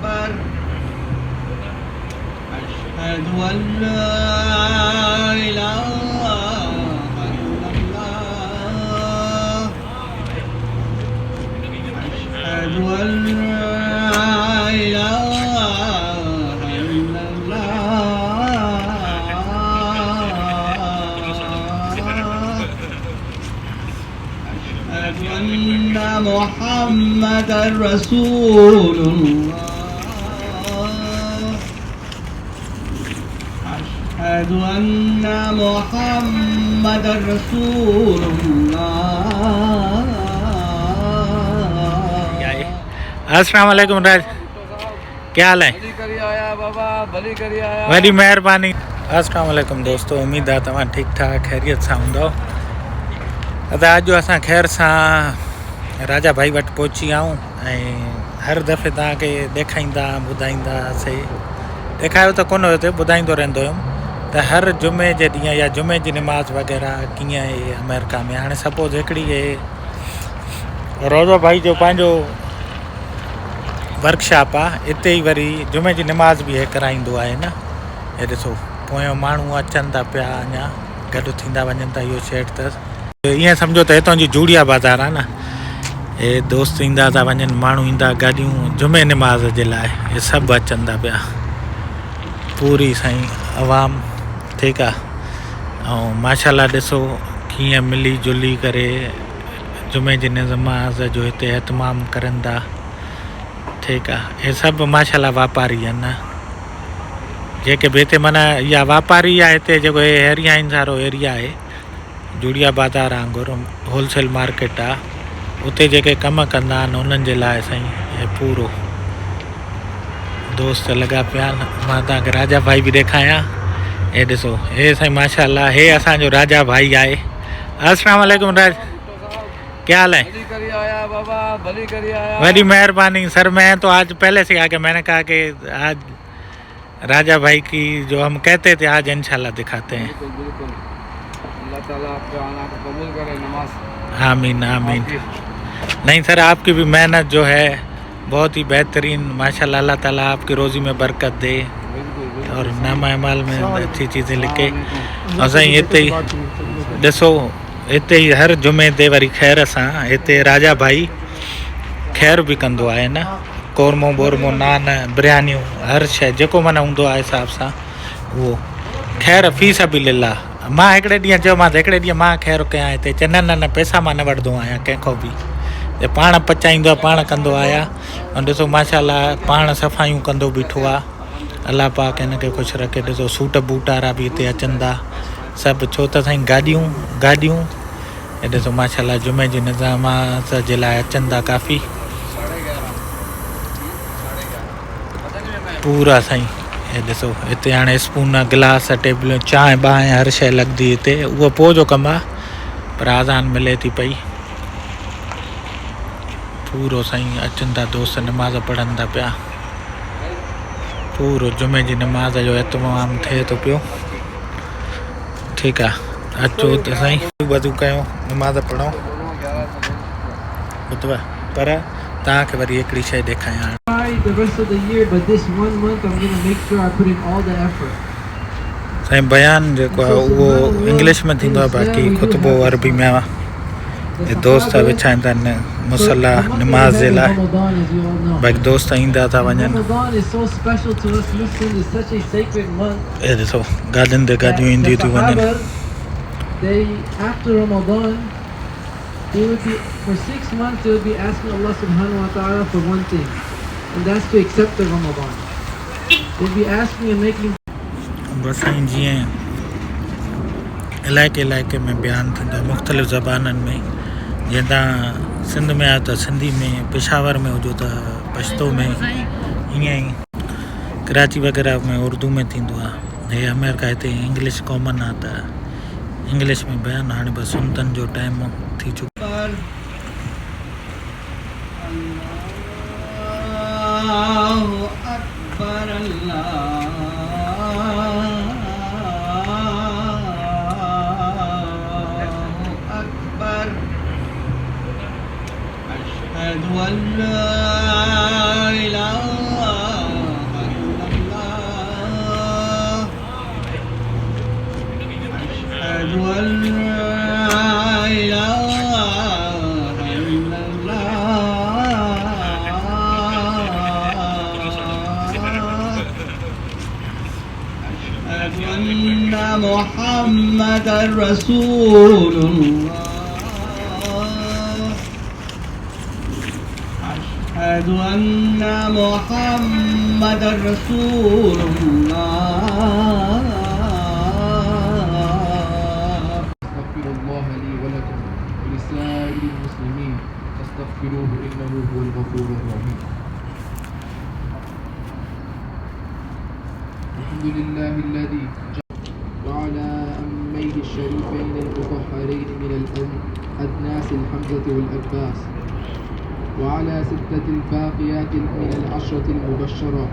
أكبر أشهد أن لا إله إلا الله أشهد أن لا إله إلا الله أشهد أن محمدا رسول الله أشهد أن محمدا رسول الله अस्सलाम वालेकुम राज, क्या हाल है? वही मेहरबानी। अस्सलाम वालेकुम दोस्तों, उम्मीद है तव्हां ठीक ठाक खैरियत सां हूंदव। अॼु असां ख़ैर सां राजा भाई वटि पहुची आऊं ऐं हर दफ़े तव्हांखे ॾेखारींदा ॿुधाईंदासीं। ॾेखारियो त कोन हुयो, ॿुधाईंदो रहंदो हुयुमि त हर जुमे जे ॾींहुं या जुमे जी निमाज़ वग़ैरह कीअं आहे अमेरिका में। हाणे सपोज़ हिकिड़ी राजा भाई जो पंहिंजो वर्कशॉप आहे, हिते ई वरी जुमे जी निमाज़ बि हे कराईंदो आहे न। हे ॾिसो पोयां माण्हू अचनि था पिया, अञा गॾु थींदा वञनि था। इहो शेड अथसि, ईअं सम्झो त हितां जी जूड़िया बाज़ार आहे न। हे दोस्त ईंदा था वञनि, माण्हू ईंदा गाॾियूं जुमे निमाज़ जे लाइ, हे सभु अचनि था पिया पूरी साईं अवाम। ठीकु आहे। ऐं माशाल्लाह ॾिसो कीअं मिली जुली करे जुमे जी निमाज़ जो हिते एहतमाम करनि था। ठीकु आहे। हे सभु माशाल्लाह वापारी आहिनि, जेके बि हिते माना इहा वापारी आहे। हिते जेको एरिया आहिनि सारो एरिया आहे जूड़िया बाज़ार वांगुरु होलसेल मार्केट आहे। उते जेके कमु कंदा आहिनि उन्हनि जे लाइ साईं हे पूरो दोस्त लॻा पिया आहिनि। मां तव्हांखे राजा भाई बि ॾेखारियां। हे ॾिसो हे साईं माशाल्लाह, हे असांजो राजा भाई आहे। अस्सलाम वालेकुम राज, क्या हाल है? बड़ी मेहरबानी सर। मैं तो आज पहले से आके मैंने कहा कि आज राजा भाई की जो हम कहते थे आज इंशाल्लाह दिखाते हैं। अल्लाह ताला आपके आना को कबूल करे, नमाज। आमीन आमीन। नहीं सर, आपकी भी मेहनत जो है बहुत ही बेहतरीन माशाल्लाह। अल्लाह ताला आपकी रोज़ी में बरकत दे और नामा अमाल में अच्छी चीज़ें लिखे। और साईं हिते ही ॾिसो, हिते ई हर जुमे ते वरी ख़ैर सां हिते राजा भाई ख़ैर बि कंदो आहे न। कोरमो बोरमो नान बिरयानियूं हर शइ जेको माना हूंदो आहे हिसाब सां उहो ख़ैर फी सबिलिल्लाह। मां हिकिड़े ॾींहुं चयोमांसि, हिकिड़े ॾींहुं मां ख़ैर कयां हिते। चवंदा न पैसा मां न वठंदो आहियां कंहिंखां बि, पाण पचाईंदो आहे पाण कंदो आहियां। ऐं ॾिसो माशाल्लाह पाण सफ़ाइयूं कंदो बीठो आहे। अलाह पाक हिनखे ख़ुशि रखे। ॾिसो सूट बूट वारा बि हिते अचनि था सभु, छो त साईं गाॾियूं हे ॾिसो माशाल्लाह जुमे जी निज़ामात जे लाइ अचनि था काफ़ी पूरा साईं। हे ॾिसो हिते हाणे स्पून गिलास टेबलूं चांहि बांहि हर शइ लॻंदी हिते। उहो पोइ जो कमु आहे, पर आज़ान मिले थी पई पूरो साईं। अचनि था दोस्त, निमाज़ पढ़नि था पिया। पूरो जुमे जी निमाज़ जो एतमाम थिए थो पियो। ठीकु आहे, अचो त साईं वधू कयूं, निमाज़ पढ़ूं। ॿुधव पर तव्हांखे वरी हिकिड़ी शइ ॾेखारियां। साईं बयान जेको आहे उहो इंग्लिश में थींदो आहे, बाक़ी ख़ुतबो अरबी में आहे। हे दोस्त विछाइनि था मुसला निमाज़ जे लाइ, बाक़ी दोस्त ईंदा था वञनि। हे ॾिसो गाॾियुनि ते गाॾियूं ईंदियूं थियूं वञनि। After Ramadan, they will be for 6 months. They will be asking Allah Subhanahu Wa Taala for one thing, and that's to accept the Ramadan. They'll be asking and making. बस साईं जीअं इलाइक़े इलाइक़े में बयानु थींदो आहे मुख़्तलिफ़ ज़बाननि में। जीअं तव्हां सिंध में आहियो त सिंधी में, पेशावर में हुजो त पश्तो में, ईअं ई कराची वग़ैरह में उर्दू में थींदो आहे। हे अमेरिका हिते इंग्लिश कॉमन आहे त इंग्लिश में बयानु। हाणे बसि सुनतनि जो टाइम थी चुको आहे। अल्लाहु अकबर अल्लाहु अकबर अशहदु अल्ला इलाहा मुहम्मदर रसूलुल्लाह अशहदु अन्ना मुहम्मदर रसूलुल्लाह अस्तगफिरुल्लाह ली व लकुम व लिसाइरिल मुस्लिमीन फस्तगफिरूहु इन्नहु हुवल गफूरुर रहीम। अल्हम्दुलिल्लाहिल्लज़ी जअला अम्मैहि शरीफैनि अल-मुतहहरैनि मिनल अदनासिल हमज़ति वल अब्बास व अला सित्ततिल बाक़ियाति मिनल अशरतिल मुबश्शरा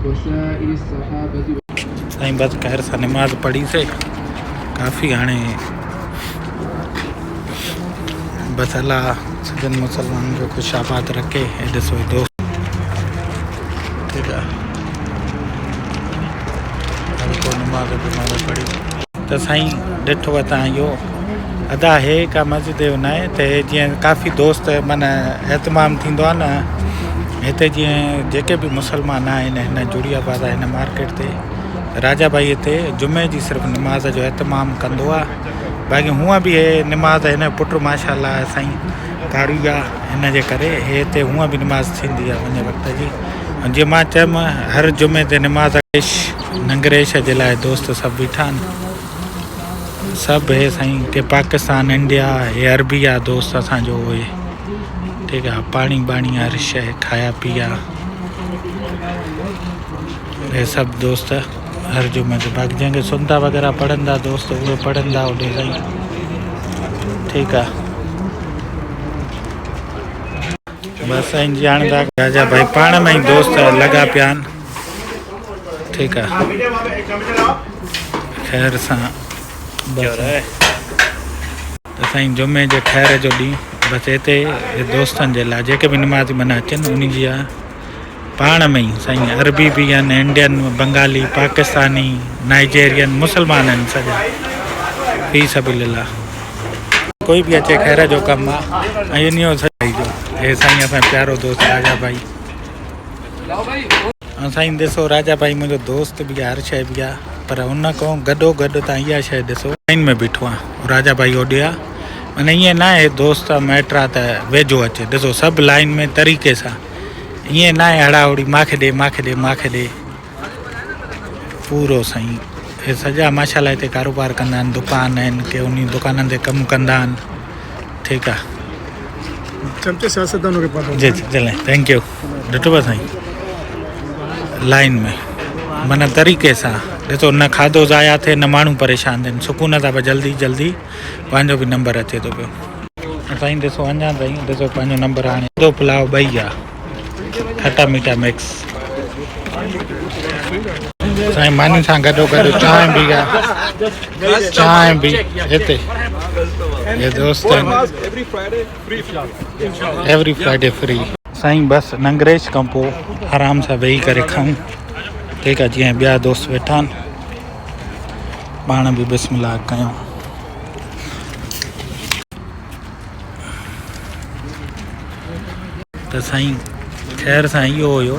व साइरिस सहाबति। साईं बस खैर सां नमाज़ पढ़ी से काफ़ी हाणे बस अल्लाह सजन मुसलमान जो खुश आबाद रखे। ॾिसो दोस्त ठीकु आहे को नमाज़ पढ़ी त साईं ॾिठो आहे तव्हां इहो अदा हे का मस्जिद जो न आहे त जीअं काफ़ी दोस्त माना एतमाम थींदो आहे न हिते जीअं जेके बि मुसलमान आहिनि हिन जुड़ियाबाद हिन मार्केट ते राजा भाई हिते जुमे जी सिर्फ़ु नमाज़ जो एतमाम कंदो आहे। बाक़ी हूअं बि हे नमाज़ हिन पुटु माशाल्लाह साईं कारी आहे हिन जे करे हे हिते हूअं बि नमाज़ थींदी आहे वञे वक़्त जी। जीअं मां चयुमि हर जुमे ते नमाज़ नंगरेश जे लाइ दोस्त सभु बीठा आहिनि सभु हे साईं के पाकिस्तान इंडिया हे अरबी आहे दोस्त असांजो उहे ठीकु आहे पाणी बाणी हर शइ खाया पिया हे सभु दोस्त हर जुमे ते। बाक़ी जंहिंखे सुनता वग़ैरह पढ़ंदा दोस्त उहे पढ़ंदा होॾे साईं ठीकु आहे बसि साईं जी हाणे राजा भाई पाण में ई दोस्त लॻा पिया आहिनि ठीकु आहे ख़ैर सां बसि त साईं जुमे जे ख़ैर जो ॾींहुं बसि हिते दोस्तनि जे लाइ जेके बि नमाज़ी माना अचनि उन जी आहे पाण में ई साईं अरबी बि आहिनि इंडियन बंगाली पाकिस्तानी नाइजेरियन मुसलमान आहिनि सॼा फी सबिलिल्लाह कोई बि अचे ख़ैर जो कमु आहे ऐं इन जो साईं जो हे साईं असांजो प्यारो दोस्त राजा भाई ऐं साईं ॾिसो राजा भाई मुंहिंजो दोस्त बि आहे हर शइ बि आहे पर उन खां गॾो गॾु तव्हां इहा शइ ॾिसो लाइन में बीठो आहे राजा भाई होॾे आहे माना ईअं न आहे दोस्त माइट आहे त वेझो अचे ॾिसो सभु लाइन में तरीक़े सां ईअं न आहे हड़ाहड़ी मूंखे ॾे मूंखे ॾे मूंखे ॾे पूरो साईं हे सॼा माशाल्लाह हिते कारोबार कंदा आहिनि दुकान आहिनि के उन दुकाननि ते कमु कंदा आहिनि ठीकु आहे चमचे सियासतदानों के पास जी जी चले थैंक यू ॾिठो आहे साईं लाइन में माना तरीक़े सां ॾिसो न खाधो ज़ाया थिए न माण्हू परेशान थियनि सुकून सां जल्दी जल्दी पंहिंजो बि नंबर अचे थो पियो साईं ॾिसो अञा ताईं ॾिसो पंहिंजो नंबर हाणे दो पुलाव ॿई आहे खटा मीठा मिक्स साईं मानी सां गॾो गॾु चांहि बि आहे चांहि बि हिते हे दोस्त एवरी फ्राइडे फ्री साईं बसि नंगरेश खां पोइ आराम सां वेही करे खाऊं ठीकु आहे जीअं ॿिया दोस्त वेठा आहिनि पाण बि बिस्मिल्लाह कयूं त साईं ख़ैर सां इहो हुयो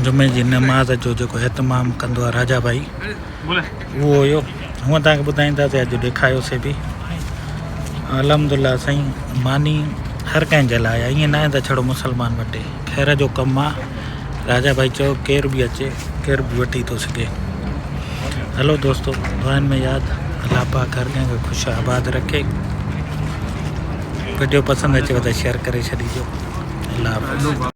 जुमे जी नमाज़ जो जेको एतमाम कंदो आहे राजा भाई उहो हुयो हूअं तव्हांखे ॿुधाईंदासीं अॼु ॾेखारियोसीं बि अल्हम्दुलिल्लाह साईं मानी हर कंहिंजे लाइ आहे ईअं न आहे त छड़ो मुसलमान वठे ख़ैर जो कमु आहे राजा भाई चयो केरु बि अचे केरु बि वठी थो सघे। हलो दोस्तो दुआनि में यादि अल्लाह पाक हर कंहिंखे ख़ुशि आबाद रखे वीडियो पसंदि अचेव त शेयर करे छॾिजो अल्लाह हाफ़िज़।